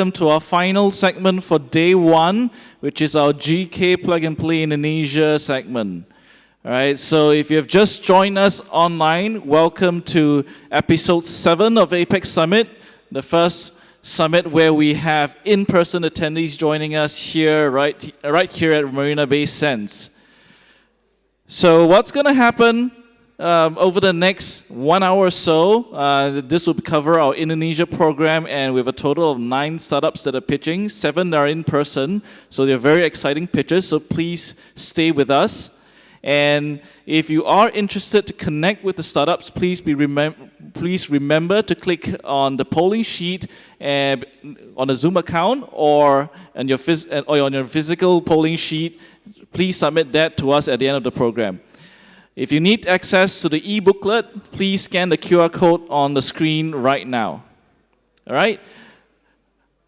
Welcome to our final segment for day one, which is our GK Plug and Play Indonesia segment. All right, so if you've just joined us online, welcome to episode 7 of APAC Summit, the first summit where we have in-person attendees joining us here, right here at Marina Bay Sands. So what's going to happen over the next 1 hour or so? This will cover our Indonesia program, and we have a total of 9 startups that are pitching. 7 are in person, so they're very exciting pitches, so please stay with us. And if you are interested to connect with the startups, please remember to click on the polling sheet on a Zoom account or on your physical polling sheet. Please submit that to us at the end of the program. If you need access to the e-booklet, please scan the QR code on the screen right now. All right?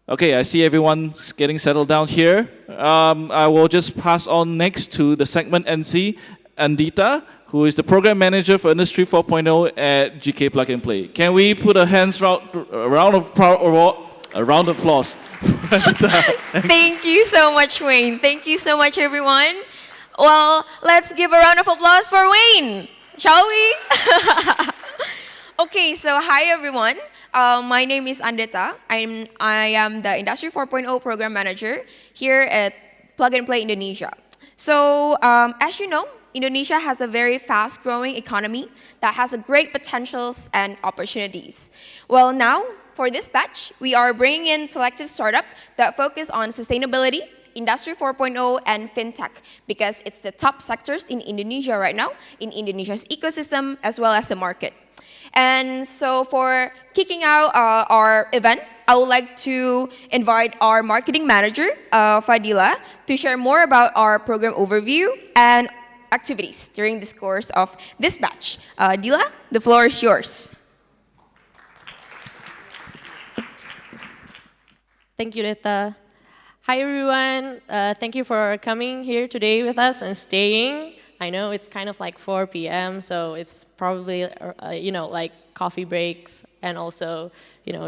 Okay, I see everyone's getting settled down here. I will just pass on next to the segment Emcee, Andita, who is the program manager for Industry 4.0 at GK Plug and Play. Can we put a round of applause? Thank you so much, Wayne. Thank you so much, everyone. Well, let's give a round of applause for Wayne, shall we? Okay, so hi, everyone. My name is Andita. I am the Industry 4.0 Program Manager here at Plug and Play Indonesia. So, as you know, Indonesia has a very fast-growing economy that has a great potentials and opportunities. Well, now, for this batch, we are bringing in selected startups that focus on sustainability, Industry 4.0, and FinTech, because it's the top sectors in Indonesia right now, in Indonesia's ecosystem, as well as the market. And so for kicking out our event, I would like to invite our marketing manager, Fadila, to share more about our program overview and activities during this course of this batch. Dila, the floor is yours. Thank you, Rita. Hi, everyone. Thank you for coming here today with us and staying. I know it's kind of like 4 p.m., so it's probably, like coffee breaks, and also, people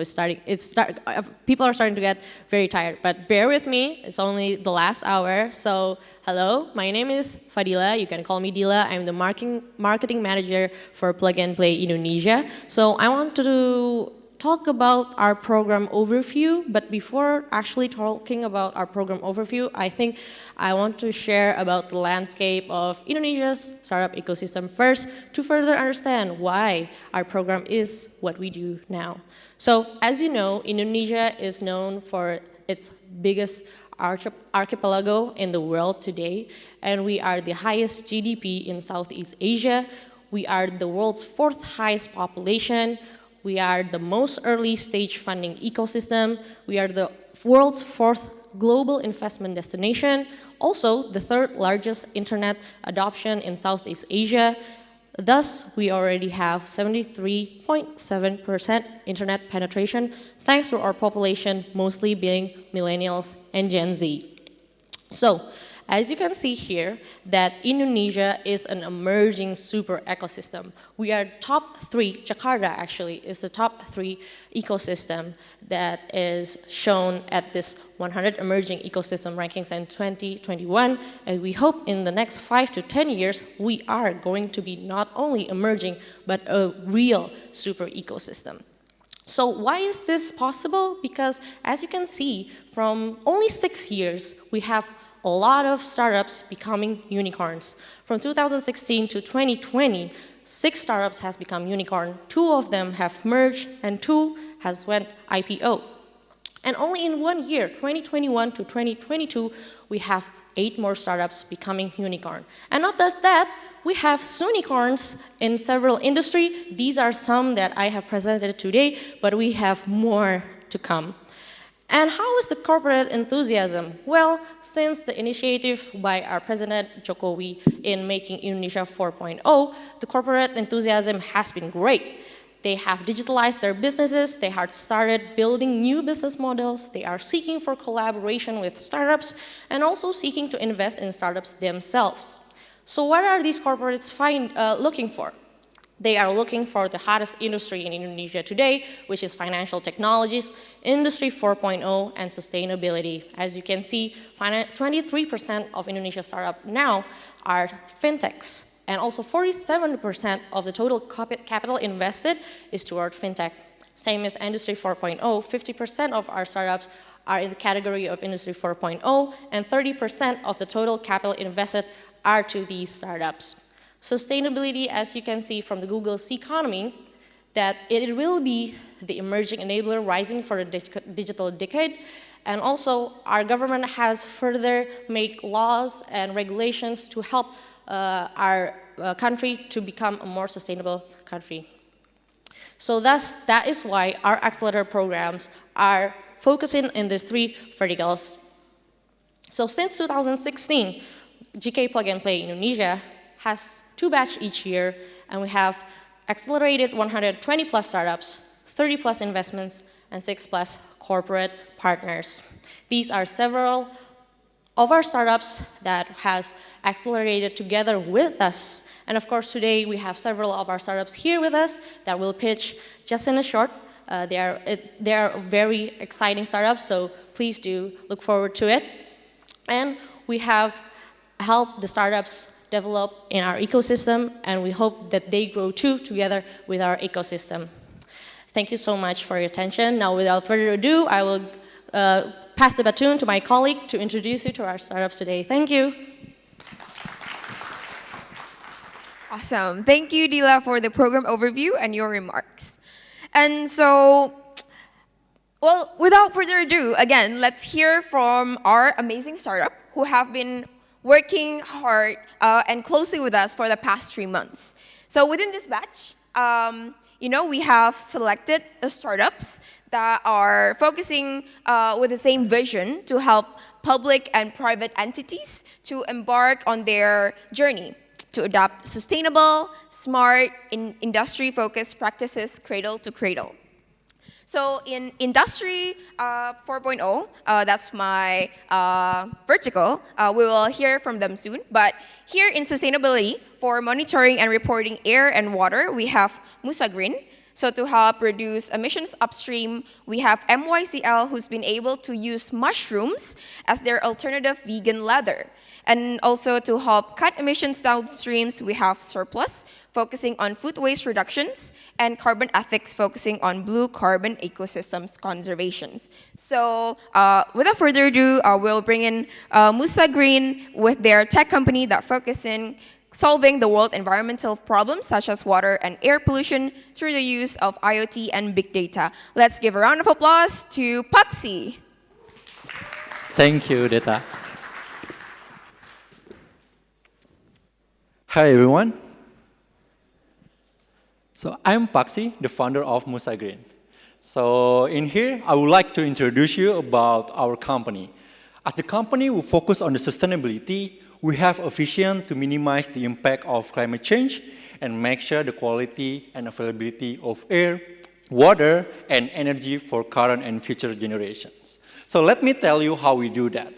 are starting to get very tired. But bear with me, it's only the last hour. So, hello, my name is Fadila. You can call me Dila. I'm the marketing manager for Plug and Play Indonesia. So, I want to talk about our program overview, but before actually talking about our program overview, I think I want to share about the landscape of Indonesia's startup ecosystem first to further understand why our program is what we do now. So, as you know, Indonesia is known for its biggest archipelago in the world today, and we are the highest GDP in Southeast Asia. We are the world's 4th highest population. We are the most early stage funding ecosystem. We are the world's 4th global investment destination. Also, the 3rd largest internet adoption in Southeast Asia. Thus, we already have 73.7% internet penetration, thanks to our population mostly being millennials and Gen Z. So, as you can see here, that Indonesia is an emerging super ecosystem. We are top 3, Jakarta actually is the top 3 ecosystem that is shown at this 100 emerging ecosystem rankings in 2021. And we hope in the next 5 to 10 years, we are going to be not only emerging, but a real super ecosystem. So why is this possible? Because as you can see, from only 6 years, we have a lot of startups becoming unicorns. From 2016 to 2020, 6 startups has become unicorn. 2 of them have merged, and 2 has went IPO. And only in 1 year, 2021 to 2022, we have 8 more startups becoming unicorn. And not just that, we have soonicorns in several industries. These are some that I have presented today, but we have more to come. And how is the corporate enthusiasm? Well, since the initiative by our President Jokowi in making Indonesia 4.0, the corporate enthusiasm has been great. They have digitalized their businesses, they have started building new business models, they are seeking for collaboration with startups, and also seeking to invest in startups themselves. So what are these corporates looking for? They are looking for the hottest industry in Indonesia today, which is financial technologies, Industry 4.0, and sustainability. As you can see, 23% of Indonesia startups now are fintechs, and also 47% of the total capital invested is toward fintech. Same as Industry 4.0, 50% of our startups are in the category of Industry 4.0, and 30% of the total capital invested are to these startups. Sustainability, as you can see from the Google's economy, that it will be the emerging enabler rising for the digital decade. And also, our government has further made laws and regulations to help our country to become a more sustainable country. So thus, that is why our accelerator programs are focusing in these three verticals. So since 2016, GK Plug and Play Indonesia has 2 batches each year, and we have accelerated 120 plus startups, 30 plus investments, and 6 plus corporate partners. These are several of our startups that has accelerated together with us. And of course, today we have several of our startups here with us that will pitch just in a short. They are very exciting startups, so please do look forward to it. And we have helped the startups develop in our ecosystem, and we hope that they grow too together with our ecosystem. Thank you so much for your attention. Now, without further ado, I will pass the baton to my colleague to introduce you to our startups today. Thank you. Awesome. Thank you, Dila, for the program overview and your remarks. And so, well, without further ado, again, let's hear from our amazing startup who have been working hard and closely with us for the past 3 months. So within this batch, we have selected the startups that are focusing with the same vision to help public and private entities to embark on their journey to adopt sustainable, smart, industry-focused practices cradle to cradle. So in Industry 4.0, that's my vertical, we will hear from them soon. But here in sustainability, for monitoring and reporting air and water, we have Musa Green. So to help reduce emissions upstream, we have MYCL, who's been able to use mushrooms as their alternative vegan leather. And also to help cut emissions downstreams, we have Surplus, focusing on food waste reductions, and Carbon Ethics, focusing on blue carbon ecosystems conservations. So without further ado, we'll bring in Musa Green with their tech company that focus in solving the world environmental problems such as water and air pollution through the use of IoT and big data. Let's give a round of applause to Paxi. Thank you, Deta. Hi, everyone. So I'm Paxi, the founder of Musa Green. So in here, I would like to introduce you about our company. As the company will focus on the sustainability, we have a vision to minimize the impact of climate change and make sure the quality and availability of air, water, and energy for current and future generations. So let me tell you how we do that.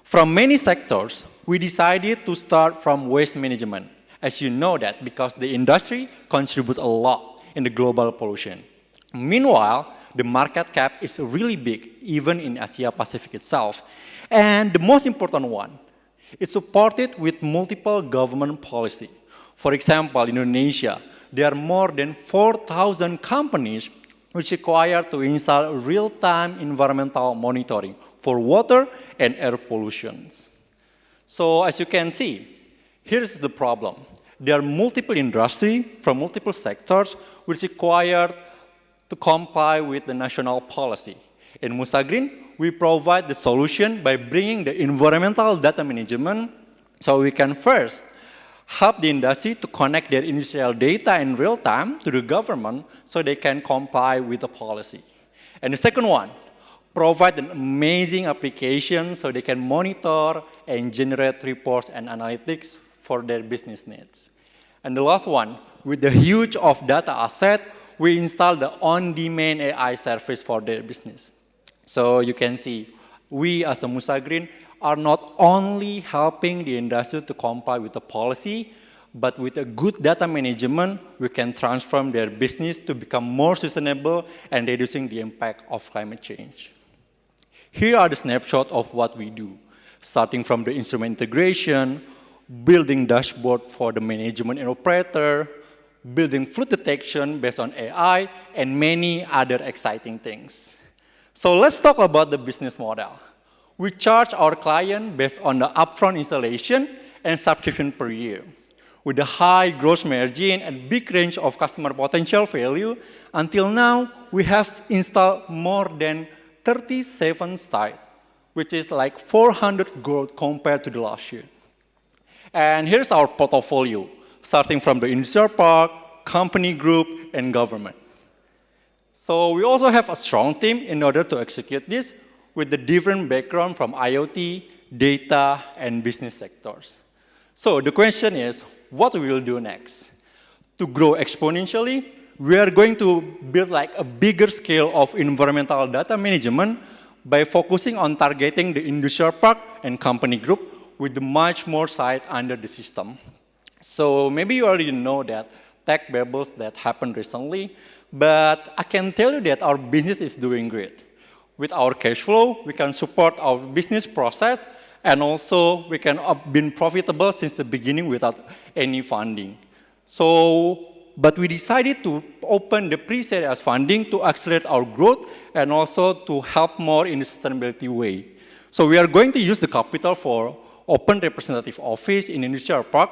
From many sectors, we decided to start from waste management. As you know that because the industry contributes a lot in the global pollution. Meanwhile, the market cap is really big, even in Asia Pacific itself. And the most important one, it's supported with multiple government policy. For example, in Indonesia, there are more than 4,000 companies which require to install real-time environmental monitoring for water and air pollution. So as you can see, here's the problem. There are multiple industries from multiple sectors which require to comply with the national policy. In Musa Green, we provide the solution by bringing the environmental data management so we can first help the industry to connect their industrial data in real time to the government so they can comply with the policy. And the second one, provide an amazing application so they can monitor and generate reports and analytics for their business needs. And the last one, with the huge of data asset, we install the on-demand AI service for their business. So you can see, we as a Musa Green are not only helping the industry to comply with the policy, But with a good data management, we can transform their business to become more sustainable and reducing the impact of climate change. Here are the snapshots of what we do, starting from the instrument integration, building dashboard for the management and operator, building flood detection based on AI, and many other exciting things. So let's talk about the business model. We charge our client based on the upfront installation and subscription per year. With a high gross margin and big range of customer potential value, until now, we have installed more than 37 sites, which is like 400 growth compared to the last year. And here's our portfolio, starting from the industrial park, company group, and government. So we also have a strong team in order to execute this with the different background from IoT, data, and business sectors. So the question is, what we will do next? To grow exponentially, we are going to build like a bigger scale of environmental data management by focusing on targeting the industrial park and company group with much more sites under the system. So maybe you already know that tech bubbles that happened recently, but I can tell you that our business is doing great. With our cash flow, we can support our business process, and also we can have been profitable since the beginning without any funding. But we decided to open the pre-series funding to accelerate our growth and also to help more in the sustainability way. So we are going to use the capital for open representative office in industrial park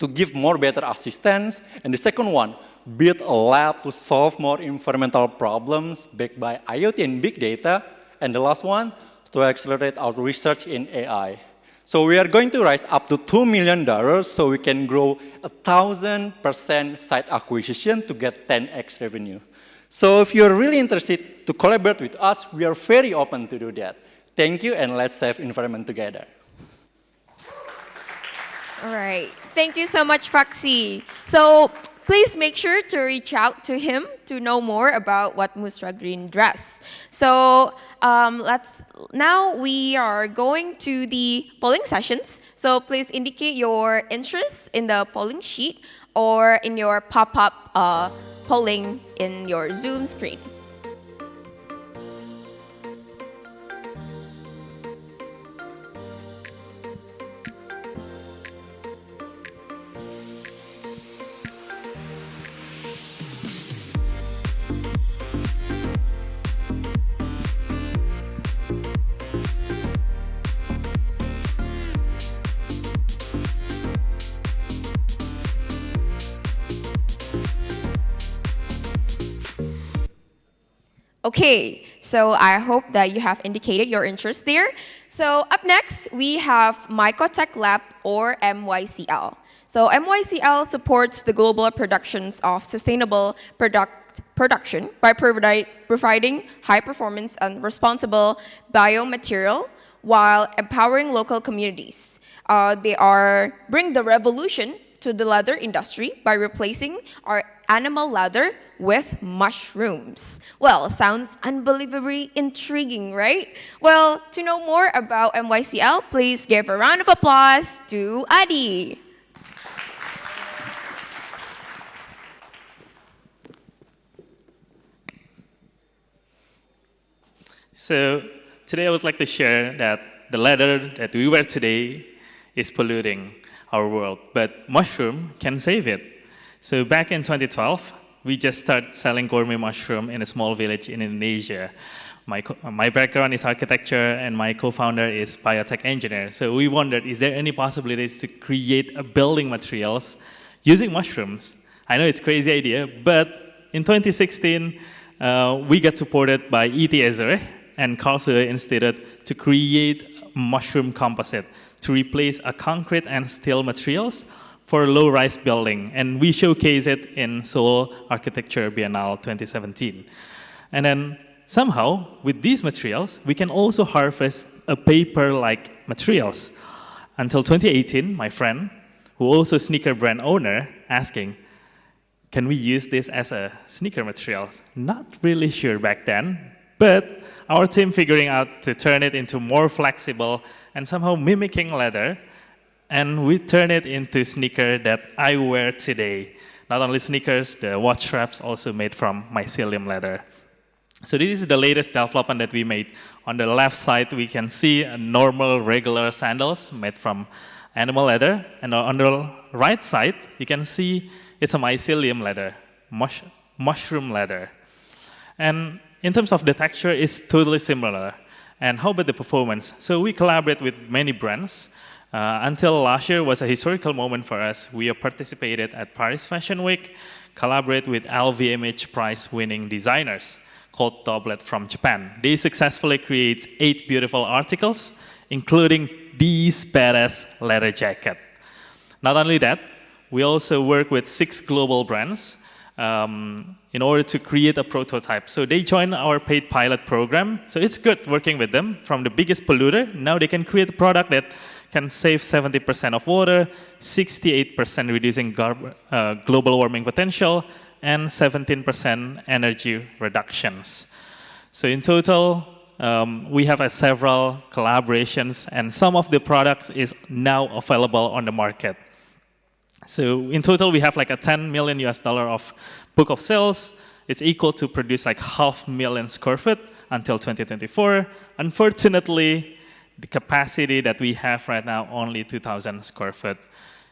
to give more better assistance. And the second one, build a lab to solve more environmental problems backed by IoT and big data. And the last one, to accelerate our research in AI. So we are going to raise up to $2 million so we can grow 1,000% site acquisition to get 10x revenue. So if you're really interested to collaborate with us, we are very open to do that. Thank you, and let's save environment together. All right. Thank you so much, Faxi. So please make sure to reach out to him to know more about what Musra Green does. So now we are going to the polling sessions. So please indicate your interest in the polling sheet or in your pop-up polling in your Zoom screen. Okay, so I hope that you have indicated your interest there. So up next, we have Mycotech Lab, or MYCL. So MYCL supports the global productions of sustainable production by providing high performance and responsible biomaterial while empowering local communities. They bring the revolution to the leather industry by replacing our animal leather with mushrooms. Well, sounds unbelievably intriguing, right? Well, to know more about MYCL, please give a round of applause to Adi. So today I would like to share that the leather that we wear today is polluting our world, but mushroom can save it. So back in 2012, we just started selling gourmet mushroom in a small village in Indonesia. My background is architecture, and my co-founder is biotech engineer. So we wondered, is there any possibilities to create a building materials using mushrooms? I know it's a crazy idea, but in 2016, we got supported by ETH and Karlsruhe Institute to create mushroom composite to replace a concrete and steel materials for low-rise building. And we showcase it in Seoul Architecture Biennale 2017. And then somehow, with these materials, we can also harvest a paper-like materials. Until 2018, my friend, who also sneaker brand owner, asking, can we use this as a sneaker materials? Not really sure back then, but our team figuring out to turn it into more flexible and somehow mimicking leather and we turn it into sneaker that I wear today. Not only sneakers, the watch straps also made from mycelium leather. So this is the latest development that we made. On the left side, we can see a normal, regular sandals made from animal leather. And on the right side, you can see it's a mycelium leather, mushroom leather. And in terms of the texture, it's totally similar. And how about the performance? So we collaborate with many brands. Until last year was a historical moment for us. We have participated at Paris Fashion Week, collaborate with LVMH prize-winning designers called Doublet from Japan. They successfully create 8 beautiful articles, including these badass leather jacket. Not only that, we also work with 6 global brands in order to create a prototype. So they joined our paid pilot program. So it's good working with them. From the biggest polluter, now they can create a product that can save 70% of water, 68% reducing global warming potential, and 17% energy reductions. So in total, we have several collaborations, and some of the products is now available on the market. So in total, we have like a $10 million of book of sales. It's equal to produce like 500,000 square feet until 2024. Unfortunately, the capacity that we have right now only 2,000 square feet.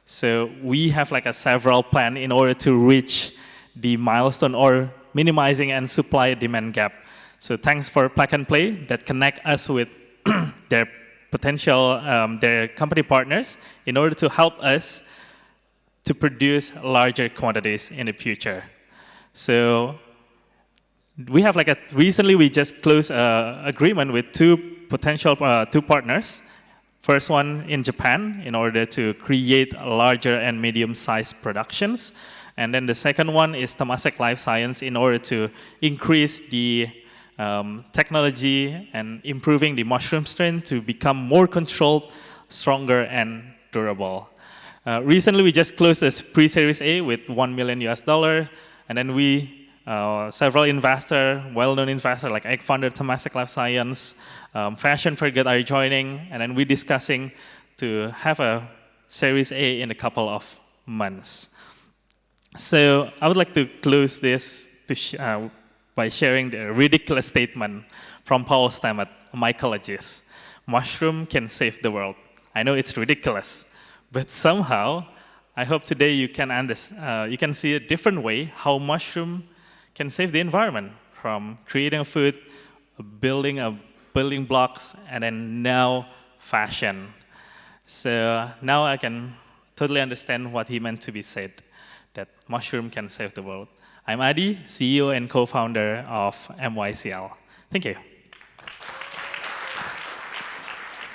So we have like a several plan in order to reach the milestone or minimizing and supply demand gap. So thanks for Plug and Play that connect us with their potential, their company partners in order to help us to produce larger quantities in the future. So we have like recently we just closed an agreement with 2 potential 2 partners. First one in Japan in order to create larger and medium-sized productions. And then the second one is Temasek Life Science in order to increase the technology and improving the mushroom strain to become more controlled, stronger, and durable. Recently, we just closed this pre-series A with $1 million, and then we, several investors, well-known investors like Egg Founder, Temasek Life Science, Fashion Forget are joining, and then we're discussing to have a Series A in a couple of months. So I would like to close this by sharing the ridiculous statement from Paul Stamets, a mycologist. Mushroom can save the world. I know it's ridiculous. But somehow, I hope today you can see a different way how mushroom can save the environment, from creating a food, building blocks, and then now fashion. So now I can totally understand what he meant to be said, that mushroom can save the world. I'm Adi, CEO and co-founder of MYCL. Thank you.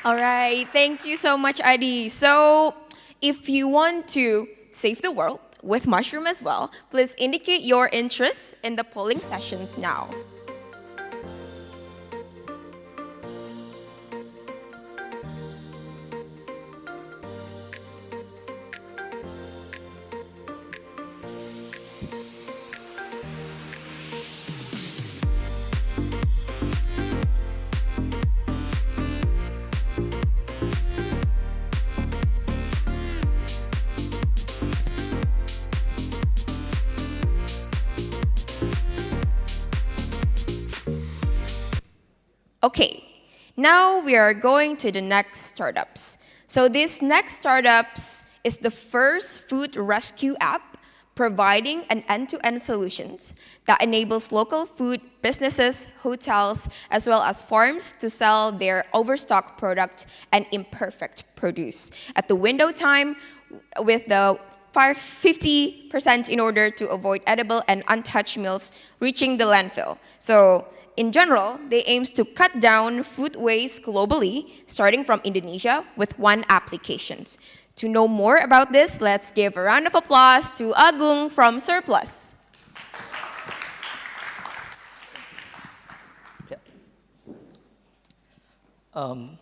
All right, thank you so much, Adi. So if you want to save the world with mushroom as well, please indicate your interest in the polling sessions now. Okay, now we are going to the next startups. So this next startups is the first food rescue app providing an end-to-end solutions that enables local food businesses, hotels, as well as farms to sell their overstock product and imperfect produce at the window time with the 50% in order to avoid edible and untouched meals reaching the landfill. So in general, they aims to cut down food waste globally, starting from Indonesia with 1 application. To know more about this, let's give a round of applause to Agung from Surplus. Hello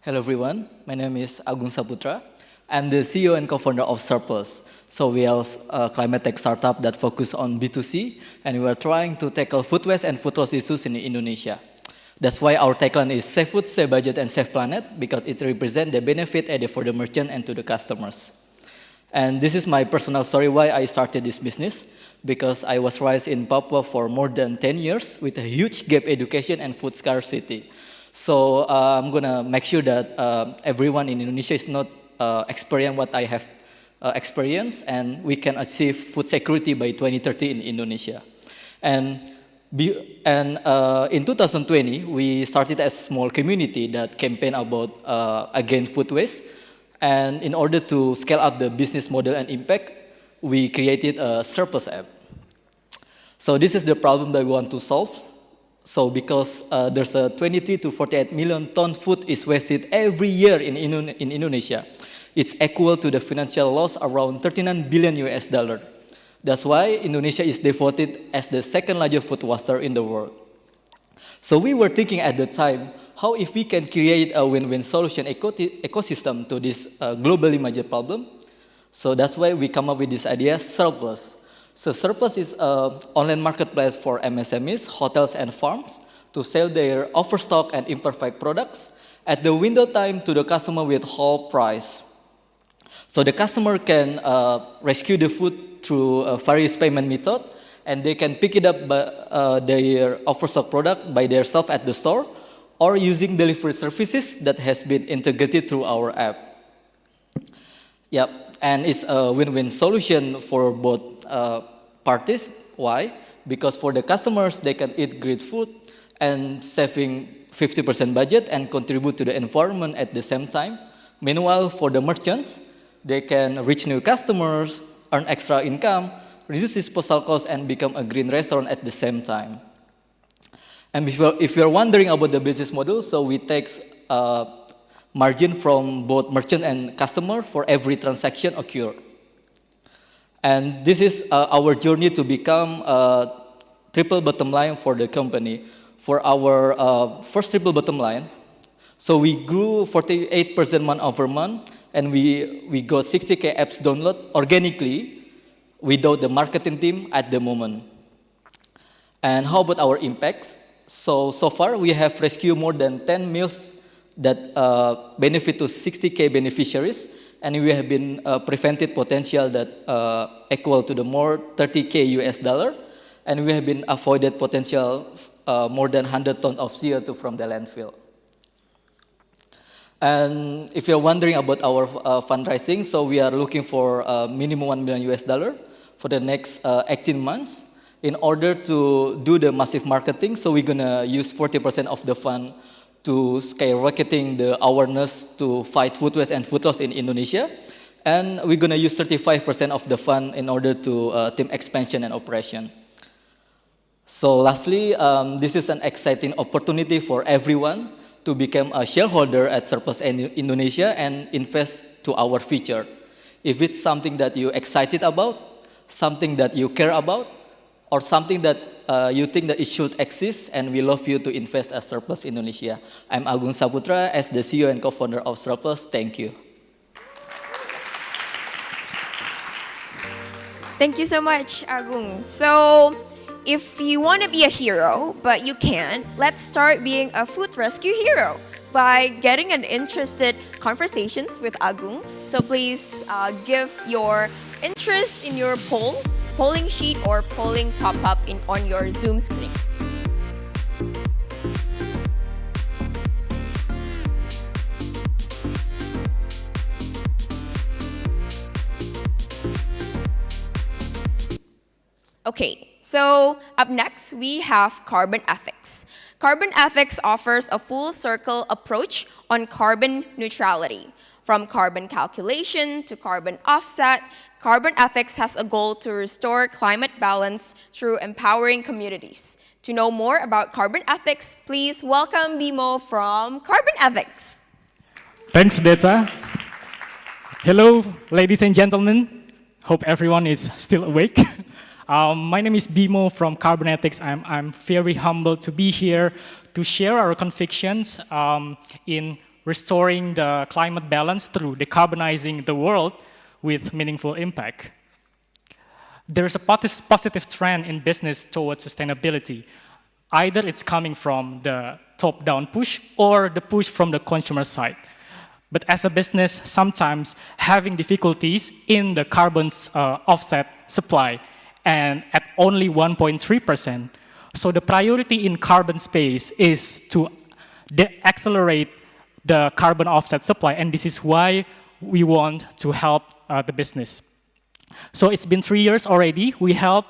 everyone, my name is Agung Saputra. I'm the CEO and co-founder of Surplus. So we are a climate tech startup that focuses on B2C, and we are trying to tackle food waste and food loss issues in Indonesia. That's why our tagline is Save Food, Save Budget, and Save Planet, because it represents the benefit added for the merchant and to the customers. And this is my personal story why I started this business, because I was raised in Papua for more than 10 years with a huge gap education and food scarcity. So I'm gonna make sure that everyone in Indonesia is not experience what I have experienced, and we can achieve food security by 2030 in Indonesia. And in 2020, we started a small community that campaign about against food waste. And in order to scale up the business model and impact, we created a surplus app. So this is the problem that we want to solve. So because there's a 23 to 48 million ton food is wasted every year in Indonesia, it's equal to the financial loss around 39 billion US dollar. That's why Indonesia is devoted as the second largest food waster in the world. So we were thinking at the time, how if we can create a win-win solution ecosystem to this globally major problem. So that's why we come up with this idea, Surplus. So Surplus is an online marketplace for MSMEs, hotels, and farms to sell their overstock and imperfect products at the window time to the customer with whole price. So the customer can rescue the food through various payment method, and they can pick it up by their overstock product by themselves at the store, or using delivery services that has been integrated through our app. Yep, and it's a win-win solution for both parties. Why? Because for the customers, they can eat great food and saving 50% budget and contribute to the environment at the same time. Meanwhile, for the merchants, they can reach new customers, earn extra income, reduce disposal costs, and become a green restaurant at the same time. And if you're wondering about the business model, so we take margin from both merchant and customer for every transaction occurred. And this is our journey to become a triple bottom line for the company. For our first triple bottom line, so we grew 48% month over month, and we got 60K apps download organically without the marketing team at the moment. And how about our impacts? So far we have rescued more than 10 meals that benefit to 60K beneficiaries, and we have been prevented potential that equal to the more 30K US dollar, and we have been avoided potential more than 100 tons of CO2 from the landfill. And if you're wondering about our fundraising, so we are looking for minimum 1 million US dollar for the next 18 months in order to do the massive marketing. So we're gonna use 40% of the fund to skyrocketing the awareness to fight food waste and food loss in Indonesia. And we're gonna use 35% of the fund in order to team expansion and operation. So lastly, this is an exciting opportunity for everyone to become a shareholder at Surplus Indonesia and invest to our future. If it's something that you're excited about, something that you care about, or something that you think that it should exist, and we love you to invest at Surplus Indonesia. I'm Agung Saputra as the CEO and co-founder of Surplus. Thank you. Thank you so much, Agung. So, if you want to be a hero, but you can't, let's start being a food rescue hero by getting an interested conversations with Agung. So please give your interest in your polling sheet or polling pop-up on your Zoom screen. Okay, so up next we have carbon ethics. Carbon ethics offers a full circle approach on carbon neutrality. From carbon calculation to carbon offset, carbon ethics has a goal to restore climate balance through empowering communities. To know more about carbon ethics, please welcome Bimo from Carbon Ethics. Thanks, Deta. Hello, ladies and gentlemen. Hope everyone is still awake. My name is Bimo from Carbon Ethics. I'm very humbled to be here to share our convictions in restoring the climate balance through decarbonizing the world with meaningful impact. There's a positive trend in business towards sustainability. Either it's coming from the top-down push or the push from the consumer side. But as a business, sometimes having difficulties in the carbon offset supply and at only 1.3%. So the priority in carbon space is to accelerate the carbon offset supply, and this is why we want to help the business. So it's been 3 years already. We help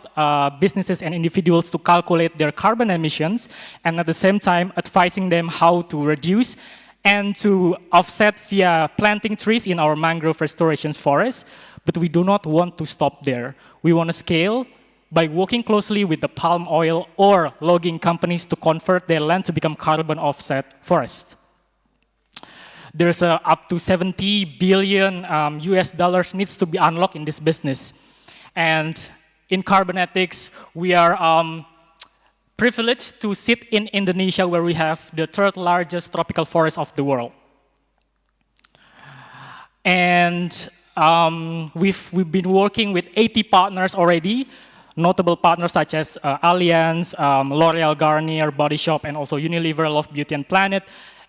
businesses and individuals to calculate their carbon emissions and at the same time advising them how to reduce and to offset via planting trees in our mangrove restoration forests. But we do not want to stop there. We want to scale by working closely with the palm oil or logging companies to convert their land to become carbon offset forests. There's up to 70 billion US dollars needs to be unlocked in this business. And in Carbonetics, we are privileged to sit in Indonesia, where we have the third largest tropical forest of the world. And we've been working with 80 partners already, notable partners such as Allianz, L'Oreal, Garnier, Body Shop, and also Unilever, Love Beauty and Planet.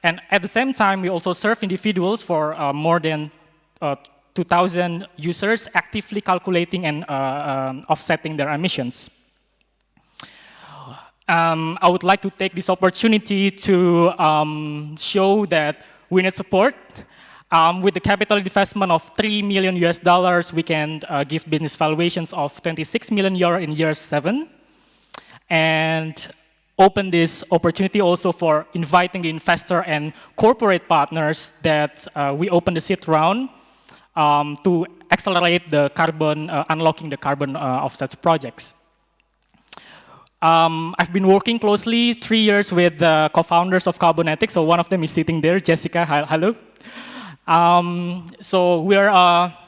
And at the same time, we also serve individuals for more than 2,000 users actively calculating and offsetting their emissions. I would like to take this opportunity to show that we need support. With the capital investment of 3 million US dollars, we can give business valuations of 26 million euro in year 7. And open this opportunity also for inviting the investor and corporate partners that we open the seed round to accelerate the carbon, unlocking the carbon offsets projects. I've been working closely 3 years with the co-founders of Carbonetics. So one of them is sitting there, Jessica, hello. So we're a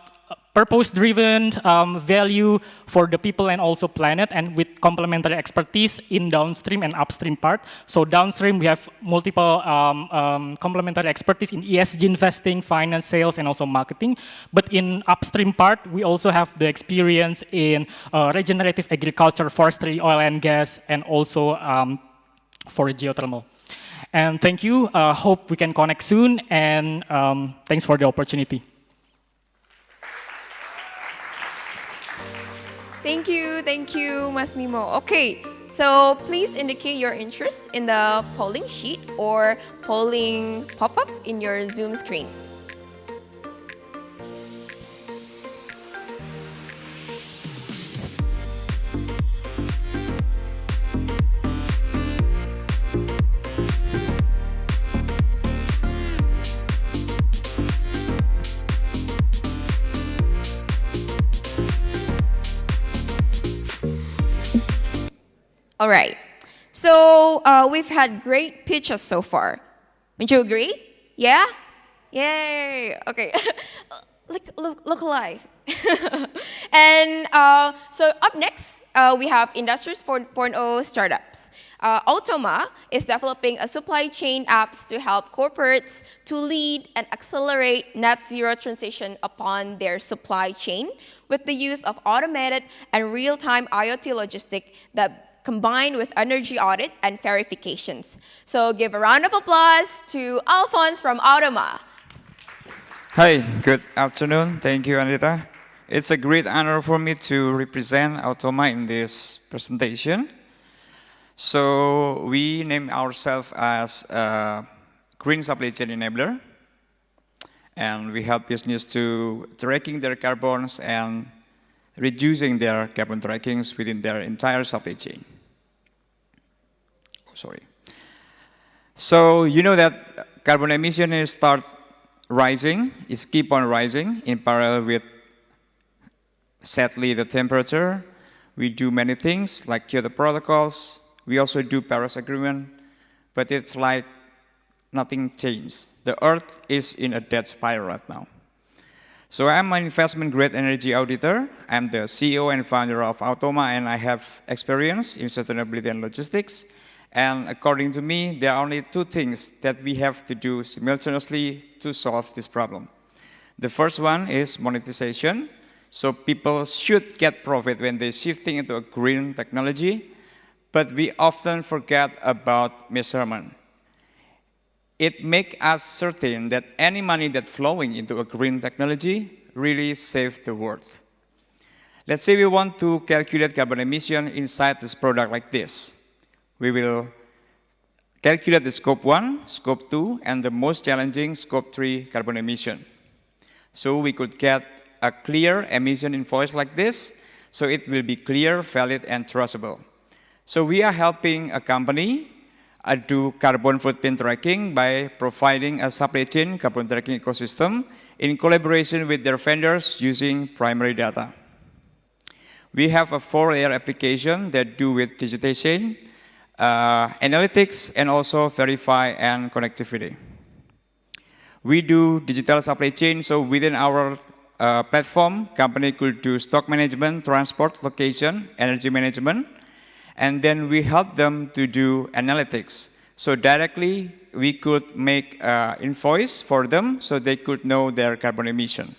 purpose-driven value for the people and also planet, and with complementary expertise in downstream and upstream part. So downstream, we have multiple complementary expertise in ESG investing, finance, sales, and also marketing. But in upstream part, we also have the experience in regenerative agriculture, forestry, oil and gas, and also for geothermal. And thank you. Hope we can connect soon, and thanks for the opportunity. Thank you, Mas Mimo. Okay, so please indicate your interest in the polling sheet or polling pop-up in your Zoom screen. All right, so we've had great pitches so far. Would you agree? Yeah? Yay! Okay, look alive. And so up next, we have Industries 4.0 startups. Automa is developing a supply chain apps to help corporates to lead and accelerate net zero transition upon their supply chain with the use of automated and real-time IoT logistic that combined with energy audit and verifications. So give a round of applause to Alphonse from Automa. Hi, good afternoon. Thank you, Anita. It's a great honor for me to represent Automa in this presentation. So we name ourselves as a green supply chain enabler, and we help business to tracking their carbons and reducing their carbon trackings within their entire supply chain. So you know that carbon emission is start rising, is keep on rising in parallel with sadly the temperature. We do many things like Kyoto protocols. We also do Paris Agreement, but it's like nothing changed. The Earth is in a dead spiral right now. So I'm an investment grade energy auditor. I'm the CEO and founder of Automa, and I have experience in sustainability and logistics. And according to me, there are only two things that we have to do simultaneously to solve this problem. The first one is monetization. So people should get profit when they're shifting into a green technology. but we often forget about measurement. It makes us certain that any money that's flowing into a green technology really saves the world. Let's say we want to calculate carbon emission inside this product like this. We will calculate the scope 1, scope 2, and the most challenging scope 3 carbon emission. So we could get a clear emission invoice like this, so it will be clear, valid, and trustable. So we are helping a company do carbon footprint tracking by providing a supply chain carbon tracking ecosystem in collaboration with their vendors using primary data. We have a 4-layer application that do with digitization, analytics, and also verify and connectivity. We do digital supply chain, so within our platform, company could do stock management, transport, location, energy management, and then we help them to do analytics. So directly, we could make an invoice for them so they could know their carbon emission.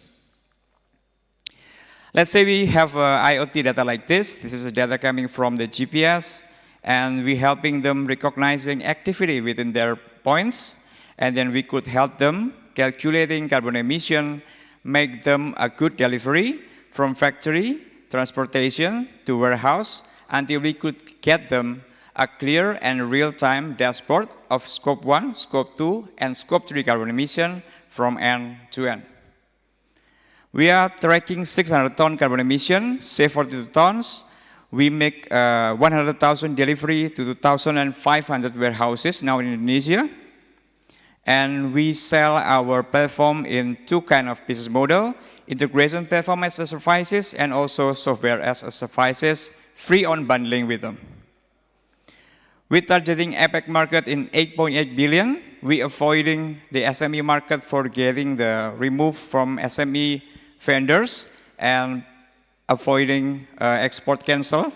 Let's say we have IoT data like this. This is data coming from the GPS, and we're helping them recognizing activity within their points, and then we could help them calculating carbon emission, make them a good delivery from factory, transportation, to warehouse, until we could get them a clear and real-time dashboard of scope 1, scope 2, and scope 3 carbon emission from end to end. We are tracking 600 ton carbon emission, save 42 tons. We make 100,000 delivery to 2,500 warehouses now in Indonesia. And we sell our platform in 2 kinds of business model, integration platform as a services and also software as a services, free on bundling with them. We're targeting APAC market in 8.8 billion. We're avoiding the SME market for getting the remove from SME vendors and avoiding export cancel.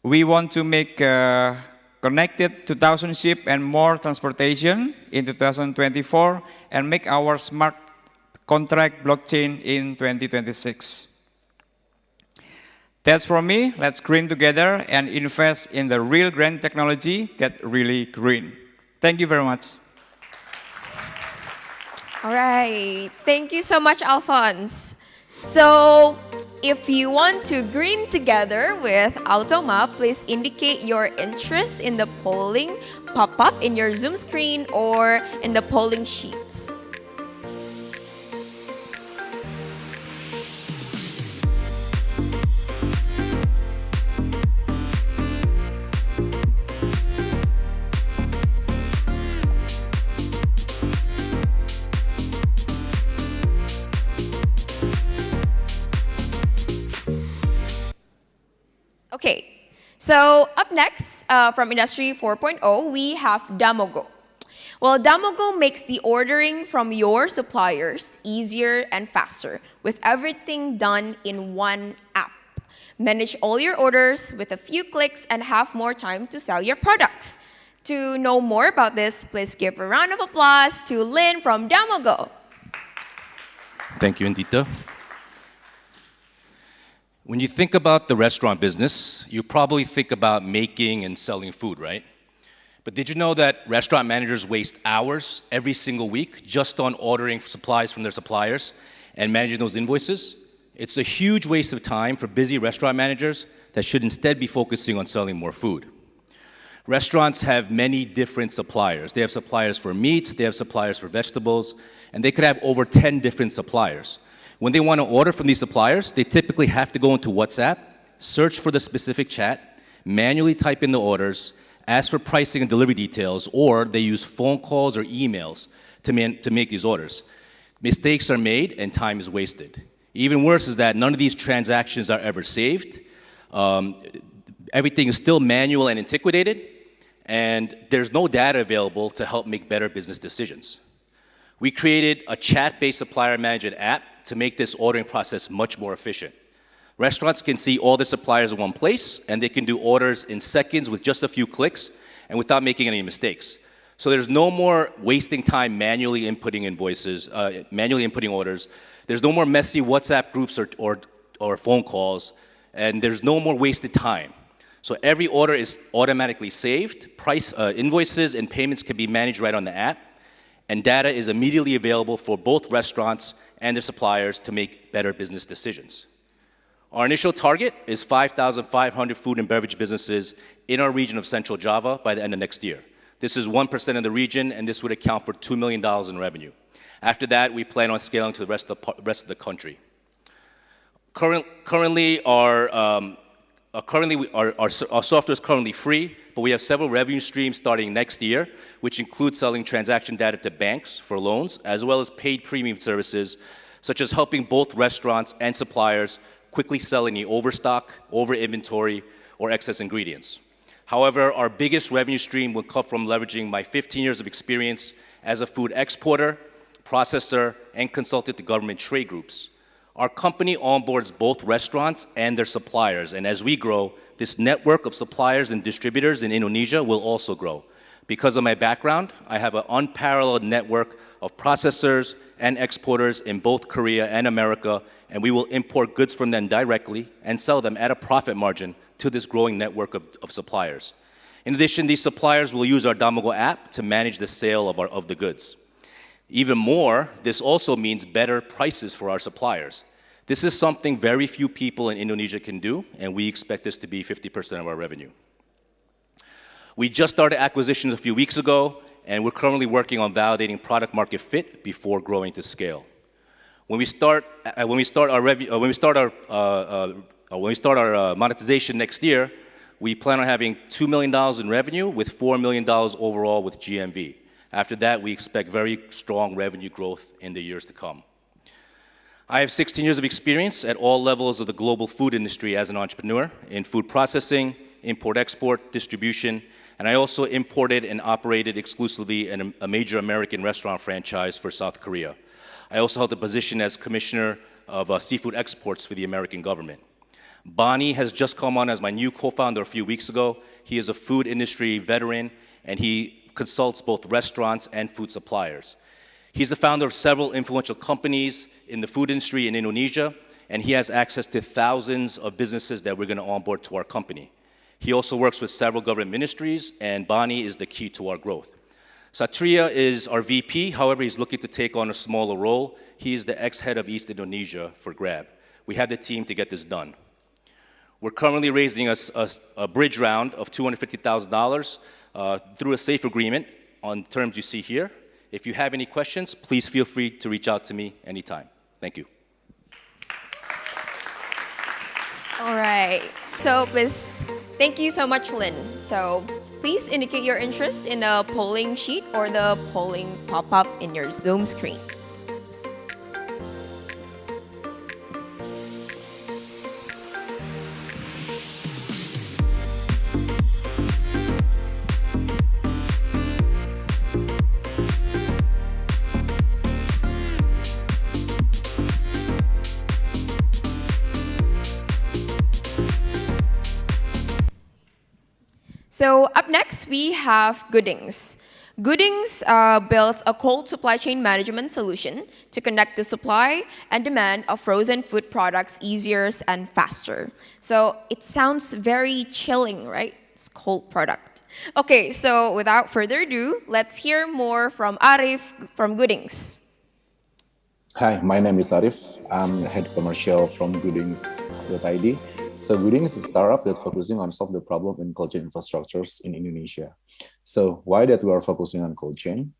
We want to make connected 2,000 ship and more transportation in 2024 and make our smart contract blockchain in 2026. That's from me. Let's green together and invest in the real green technology that really green. Thank you very much. All right. Thank you so much, Alphonse. So, if you want to green together with Automa, please indicate your interest in the polling pop-up in your Zoom screen or in the polling sheets. Okay, so up next from Industry 4.0, we have Damogo. Well, Damogo makes the ordering from your suppliers easier and faster with everything done in one app. Manage all your orders with a few clicks and have more time to sell your products. To know more about this, please give a round of applause to Lynn from Damogo. Thank you, Indita. When you think about the restaurant business, you probably think about making and selling food, right? But did you know that restaurant managers waste hours every single week just on ordering supplies from their suppliers and managing those invoices? It's a huge waste of time for busy restaurant managers that should instead be focusing on selling more food. Restaurants have many different suppliers. They have suppliers for meats, they have suppliers for vegetables, and they could have over 10 different suppliers. When they want to order from these suppliers, they typically have to go into WhatsApp, search for the specific chat, manually type in the orders, ask for pricing and delivery details, or they use phone calls or emails to make these orders. Mistakes are made and time is wasted. Even worse is that none of these transactions are ever saved. Everything is still manual and antiquated, and there's no data available to help make better business decisions. We created a chat-based supplier management app to make this ordering process much more efficient. Restaurants can see all their suppliers in one place, and they can do orders in seconds with just a few clicks and without making any mistakes. So there's no more wasting time manually inputting invoices, manually inputting orders. There's no more messy WhatsApp groups or phone calls, and there's no more wasted time. So every order is automatically saved, invoices and payments can be managed right on the app, and data is immediately available for both restaurants and their suppliers to make better business decisions. Our initial target is 5,500 food and beverage businesses in our region of Central Java by the end of next year. This is 1% of the region, and this would account for $2 million in revenue. After that, we plan on scaling to the rest of the country. Currently, our software is currently free, but we have several revenue streams starting next year, which include selling transaction data to banks for loans, as well as paid premium services, such as helping both restaurants and suppliers quickly sell any overstock, over inventory, or excess ingredients. However, our biggest revenue stream will come from leveraging my 15 years of experience as a food exporter, processor, and consultant to government trade groups. Our company onboards both restaurants and their suppliers, and as we grow, this network of suppliers and distributors in Indonesia will also grow. Because of my background, I have an unparalleled network of processors and exporters in both Korea and America, and we will import goods from them directly and sell them at a profit margin to this growing network of suppliers. In addition, these suppliers will use our Damogo app to manage the sale of the goods. Even more, this also means better prices for our suppliers. This is something very few people in Indonesia can do, and we expect this to be 50% of our revenue. We just started acquisitions a few weeks ago, and we're currently working on validating product market fit before growing to scale. When we start our monetization next year, we plan on having $2 million in revenue with $4 million overall with GMV. After that, we expect very strong revenue growth in the years to come. I have 16 years of experience at all levels of the global food industry as an entrepreneur in food processing, import-export, distribution, and I also imported and operated exclusively in a major American restaurant franchise for South Korea. I also held a position as Commissioner of Seafood Exports for the American government. Bonnie has just come on as my new co-founder a few weeks ago. He is a food industry veteran, and he consults both restaurants and food suppliers. He's the founder of several influential companies in the food industry in Indonesia, and he has access to thousands of businesses that we're going to onboard to our company. He also works with several government ministries, and Bonnie is the key to our growth. Satria is our VP, however, he's looking to take on a smaller role. He is the ex-head of East Indonesia for Grab. We have the team to get this done. We're currently raising a bridge round of $250,000 through a safe agreement on terms you see here. If you have any questions, please feel free to reach out to me anytime. Thank you. All right. So please, thank you so much, Lynn. So please indicate your interest in the polling sheet or the polling pop-up in your Zoom screen. So up next, we have Goodings. Goodings built a cold supply chain management solution to connect the supply and demand of frozen food products easier and faster. So it sounds very chilling, right? It's cold product. Okay, so without further ado, let's hear more from Arif from Goodings. Hi, my name is Arif. I'm head commercial from Goodings.id. So Goodings is a startup that's focusing on solve the problem in cold chain infrastructures in Indonesia. So why that we are focusing on cold chain?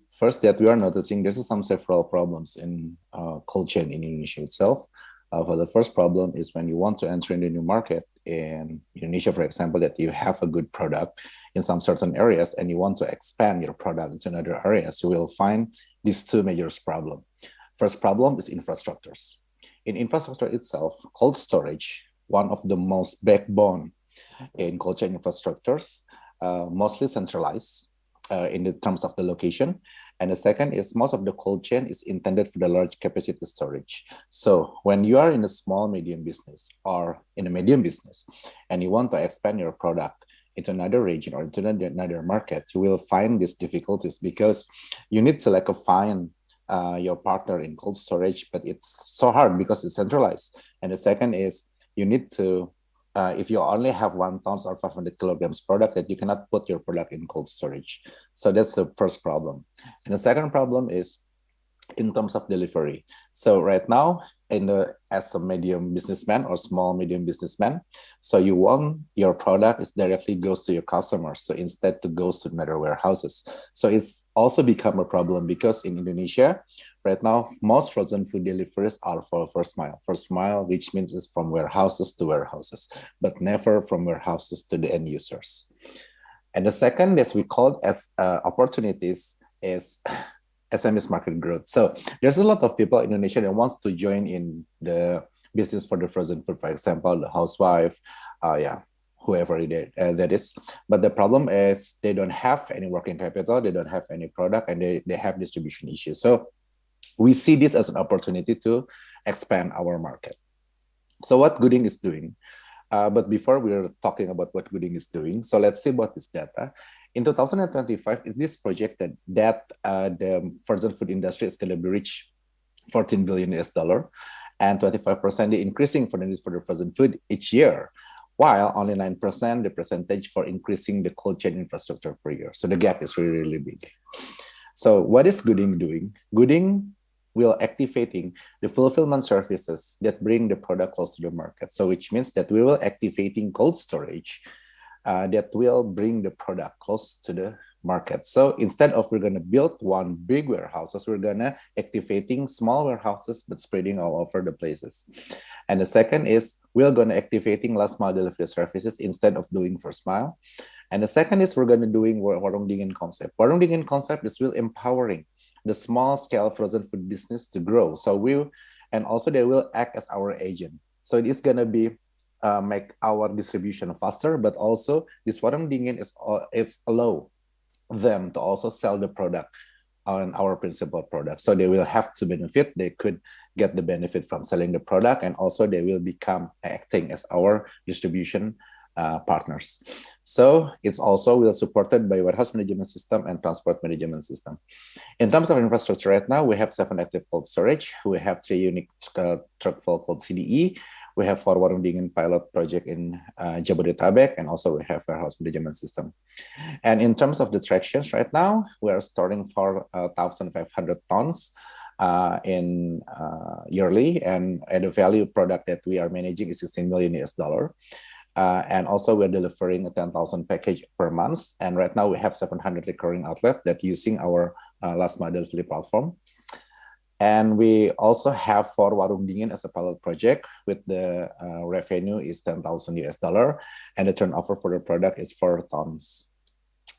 First, that we are noticing there's several problems in cold chain in Indonesia itself. For the first problem is when you want to enter in the new market in Indonesia, for example, that you have a good product in some certain areas and you want to expand your product into another areas, you will find these two major problems. First problem is infrastructures. In infrastructure itself, cold storage, one of the most backbone in cold chain infrastructures, mostly centralized in the terms of the location. And the second is most of the cold chain is intended for the large capacity storage. So when you are in a small, medium business or in a medium business, and you want to expand your product into another region or into another market, you will find these difficulties because you need to find your partner in cold storage, but it's so hard because it's centralized. And the second is you need to if you only have 1 ton or 500 kilograms product, that you cannot put your product in cold storage. So that's the first problem. And the second problem is in terms of delivery. So right now, as a medium businessman or small medium businessman, so you want your product is directly goes to your customers. So instead to goes to another warehouses. So it's also become a problem because in Indonesia, right now, most frozen food deliveries are for first mile. First mile, which means it's from warehouses to warehouses, but never from warehouses to the end users. And the second, as we call as opportunities, is SMEs market growth. So there's a lot of people in Indonesia that wants to join in the business for the frozen food, for example, the housewife, whoever that is. But the problem is they don't have any working capital, they don't have any product, and they have distribution issues. So we see this as an opportunity to expand our market. So what Gooding is doing, but before we're talking about what Gooding is doing, so let's see what is data. In 2025, it is projected that the frozen food industry is going to reach $14 billion and 25% increasing for the need for the frozen food each year, while only 9% the percentage for increasing the cold chain infrastructure per year. So the gap is really, really big. So what is Gooding doing? Gooding will activating the fulfillment services that bring the product close to the market. So which means that we will activating cold storage that will bring the product close to the market. So instead of we're going to build one big warehouses, we're going to activating small warehouses, but spreading all over the places. And the second is we're going to activating last mile delivery services instead of doing first mile. And the second is we're going to doing warung dingin concept. Warung dingin concept is really empowering the small scale frozen food business to grow. So and also they will act as our agent. So it is going to be make our distribution faster, but also this warung dingin is allow them to also sell the product on our principal product. So they will have to benefit. They could get the benefit from selling the product, and also they will become acting as our distribution partners. So it's also will supported by warehouse management system and transport management system. In terms of infrastructure, right now we have 7 active cold storage. We have 3 unique truck full cold CDE. We have 4 warung dingin pilot project in Jabodetabek, and also we have warehouse management system. And in terms of the tractions, right now we are storing 4,500 tons in yearly, and the value product that we are managing is $16 million. And also we're delivering a 10,000 package per month. And right now we have 700 recurring outlets that using our last mile delivery platform. And we also have 4 warung dingin as a pilot project with the revenue is $10,000, and the turnover for the product is 4 tons.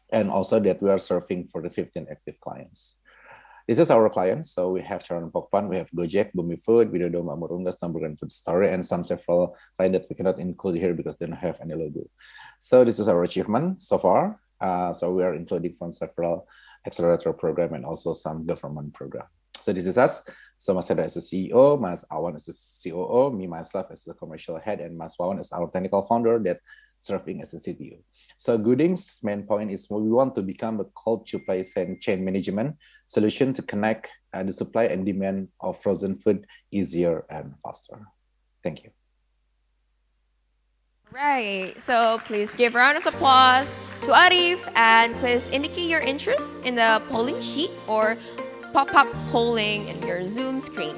And also that we are serving for the 15 active clients. This is our clients. So we have Charon Pokpan, we have Gojek, Bumi Food, Widodo Makmurunggas, Tamburgan Food Story, and some several clients that we cannot include here because they don't have any logo. So this is our achievement so far. So we are including from several accelerator program and also some government program. So this is us. So Mas Heda is the CEO, Mas Awan is the COO, me myself as the commercial head, and Mas Wawan is our technical founder that serving as a CTO. So Gooding's main point is we want to become a cold supply chain management solution to connect the supply and demand of frozen food easier and faster. Thank you. Right, so please give a round of applause to Arif, and please indicate your interest in the polling sheet or pop-up polling in your Zoom screen.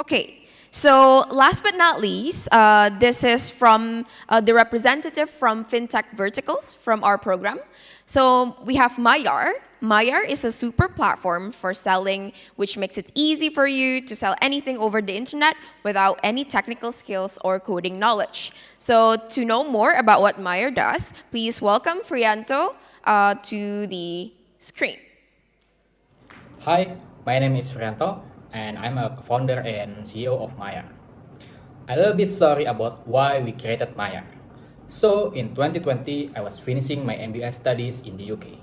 Okay, so last but not least, this is from the representative from FinTech Verticals from our program. So we have Mayar. Mayar is a super platform for selling, which makes it easy for you to sell anything over the internet without any technical skills or coding knowledge. So to know more about what Mayar does, please welcome Frianto to the screen. Hi, my name is Frianto, and I'm a founder and CEO of Mayar. A little bit story about why we created Mayar. So in 2020, I was finishing my MBA studies in the UK.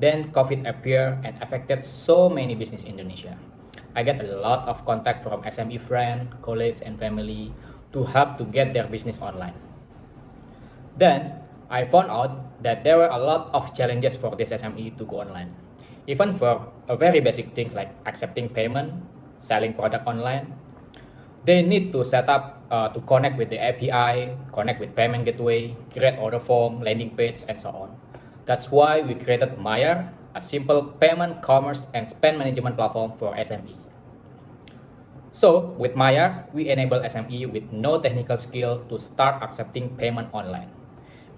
Then COVID appeared and affected so many business in Indonesia. I get a lot of contact from SME friends, colleagues, and family to help to get their business online. Then I found out that there were a lot of challenges for this SME to go online. Even for a very basic things like accepting payment, selling product online, they need to set up to connect with the API, connect with payment gateway, create order form, landing page, and so on. That's why we created Maya, a simple payment, commerce, and spend management platform for SME. So with Maya, we enable SME with no technical skills to start accepting payment online,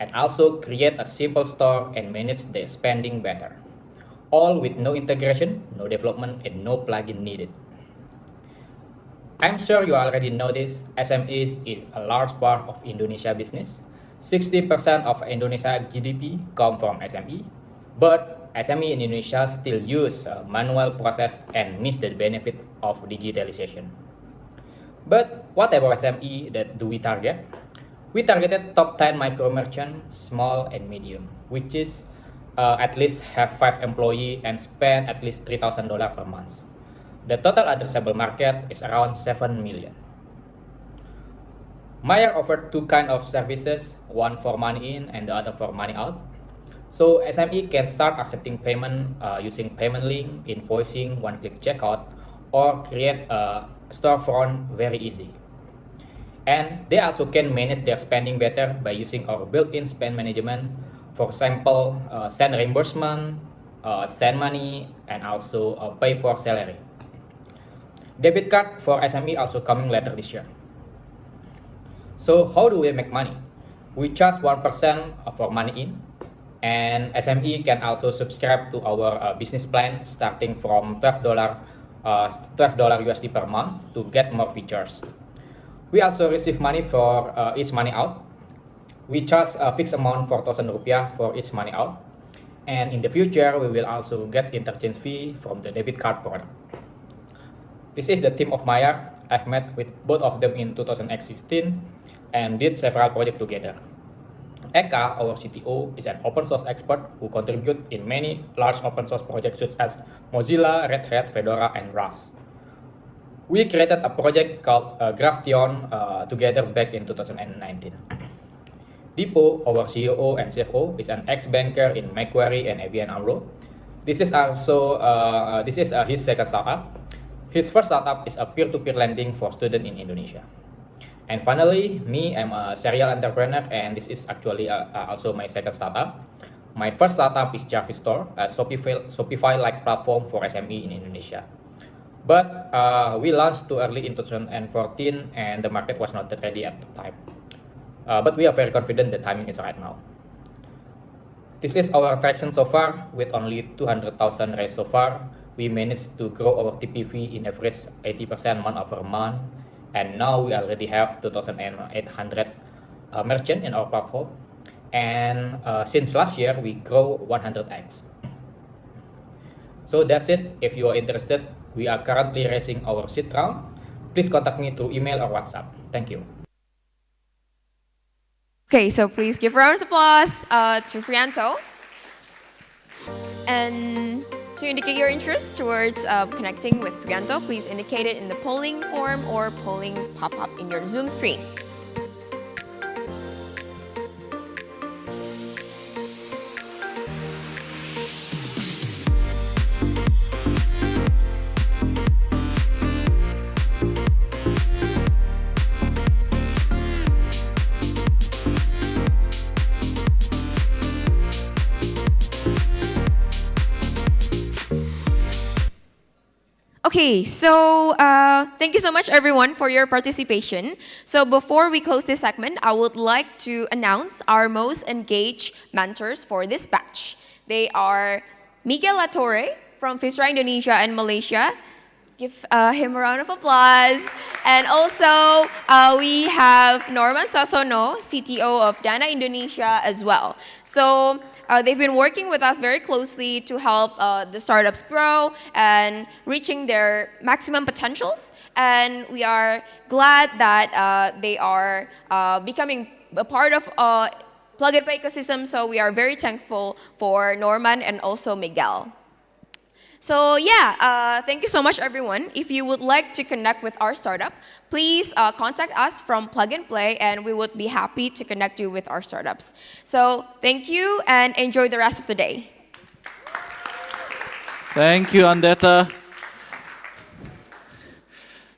and also create a simple store and manage their spending better. All with no integration, no development, and no plugin needed. I'm sure you already know this, SMEs is a large part of Indonesia business. 60% of Indonesia GDP come from SME, but SME in Indonesia still use manual process and miss the benefit of digitalization. But what about SME that do we target? We targeted top 10 micro merchant, small and medium, which is at least have 5 employees and spend at least $3,000 per month. The total addressable market is around 7 million. Maya offered 2 kinds of services, one for money in and the other for money out. So SME can start accepting payment using payment link, invoicing, one-click checkout, or create a storefront very easy. And they also can manage their spending better by using our built-in spend management. For example, send reimbursement, send money, and also pay for salary. Debit card for SME also coming later this year. So how do we make money? We charge 1% for money in, and SME can also subscribe to our business plan starting from $12 USD per month to get more features. We also receive money for each money out. We charge a fixed amount for 1,000 rupiah for each money out, and in the future we will also get interchange fee from the debit card product. This is the team of Maya. I've met with both of them in 2016 and did several projects together. Eka, our CTO, is an open source expert who contributes in many large open source projects such as Mozilla, Red Hat, Fedora, and Rust. We created a project called Graption together back in 2019. Dipo, our CEO and CFO, is an ex-banker in Macquarie and ABN AMRO. This is his second startup. His first startup is a peer-to-peer lending for students in Indonesia. And finally, me, I'm a serial entrepreneur, and this is actually also my second startup. My first startup is Jarvis Store, a Shopify-like platform for SME in Indonesia. But we launched too early in 2014, and the market was not ready at the time. But we are very confident the timing is right now. This is our traction so far. With only 200,000 raised so far, we managed to grow our TPV in average 80% month over month. And now we already have 2,800 merchants in our platform. And since last year, we grow 100x. So that's it. If you are interested, we are currently raising our seed round. Please contact me through email or WhatsApp. Thank you. Okay, so please give a round of applause to Frianto. And to indicate your interest towards connecting with Frianto, please indicate it in the polling form or polling pop-up in your Zoom screen. Okay, so thank you so much everyone for your participation. So before we close this segment, I would like to announce our most engaged mentors for this batch. They are Miguel Latorre from Fisra Indonesia and Malaysia. Give him a round of applause. And also we have Norman Sasono, CTO of Dana Indonesia as well. So they've been working with us very closely to help the startups grow and reaching their maximum potentials. And we are glad that they are becoming a part of Plug and Play ecosystem. So we are very thankful for Norman and also Miguel. So yeah, thank you so much, everyone. If you would like to connect with our startup, please contact us from Plug and Play, and we would be happy to connect you with our startups. So thank you, and enjoy the rest of the day. Thank you, Andetta.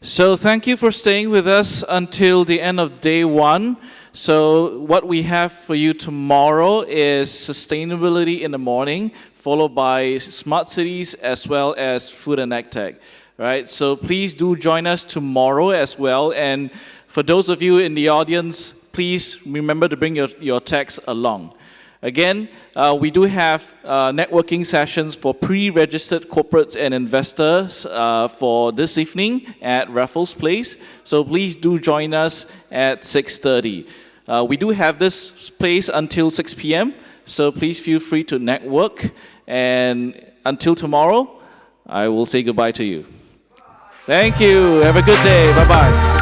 So thank you for staying with us until the end of day one. So what we have for you tomorrow is sustainability in the morning, followed by smart cities as well as food and ag tech. Right? So please do join us tomorrow as well. And for those of you in the audience, please remember to bring your tags along. Again, we do have networking sessions for pre-registered corporates and investors for this evening at Raffles Place. So please do join us at 6:30. We do have this place until 6 p.m., so please feel free to network. And until tomorrow, I will say goodbye to you. Thank you. Have a good day. Bye-bye.